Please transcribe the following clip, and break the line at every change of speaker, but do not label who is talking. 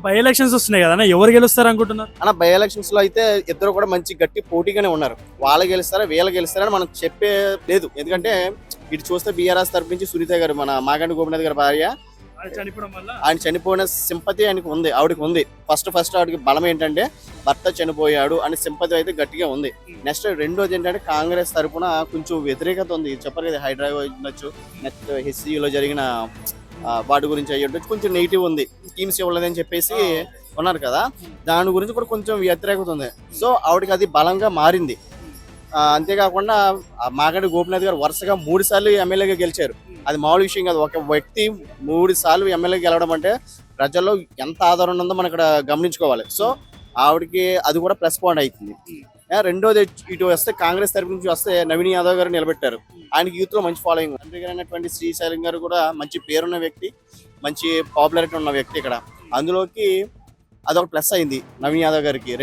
By elections వస్తున్నాయి కదా, ఎవరు గెలుస్తారు అనుకుంటున్నారు?
అన్న బై ఎలక్షన్స్ లో అయితే ఇద్దరు కూడా మంచి గట్టి పోటీగానే ఉన్నారు. వాళ్ళు గెలుస్తారా వీళ్ళు గెలుస్తారని మనం చెప్పే లేదు. ఎందుకంటే ఇటు చూస్తే బీఆర్ఎస్ తరపు నుంచి సునీత గారు, మన మాగంటి గోపినాథ్ గారి భార్య, ఆయన చనిపోయిన సింపతి ఆయనకు ఉంది, ఆవిడకి ఉంది. ఫస్ట్ ఆవిడకి బలం ఏంటంటే భర్త చనిపోయాడు అని సింపతి అయితే గట్టిగా ఉంది. నెక్స్ట్ రెండోది ఏంటంటే కాంగ్రెస్ తరపున కొంచెం వ్యతిరేకత ఉంది. చెప్పరు కదా, హైదరాబాద్ ఉండొచ్చు, నెక్స్ట్ హెచ్సిలో జరిగిన వాటి గురించి అయ్యి కొంచెం నెగిటివ్ ఉంది, స్కీమ్స్ ఇవ్వలేదని చెప్పేసి ఉన్నారు కదా, దాని గురించి కూడా కొంచెం వ్యతిరేకత ఉంది. సో ఆవిడకి అది బలంగా మారింది. అంతేకాకుండా మాగంటి గోపినాథ్ గారు వరుసగా 3 సార్లు ఎమ్మెల్యేగా గెలిచారు. అది మామూలు విషయం కాదు. ఒక వ్యక్తి 3 సార్లు ఎమ్మెల్యే గెలవడం అంటే ప్రజల్లో ఎంత ఆదరణ ఉందో మనం ఇక్కడ గమనించుకోవాలి. సో ఆవిడకి అది కూడా ప్లస్ పాయింట్ అవుతుంది. రెండోది ఇటు వస్తే కాంగ్రెస్ తరపు నుంచి వస్తే నవీన్ యాదవ్ గారు నిలబెట్టారు. ఆయనకి యూత్ లో మంచి ఫాలోయింగ్. తండ్రి గారు అయినటువంటి శ్రీశైలం గారు కూడా మంచి పేరున్న వ్యక్తి, మంచి పాపులారిటీ ఉన్న వ్యక్తి ఇక్కడ. అందులోకి అదొక ప్లస్ అయింది నవీన్ యాదవ్ గారికి.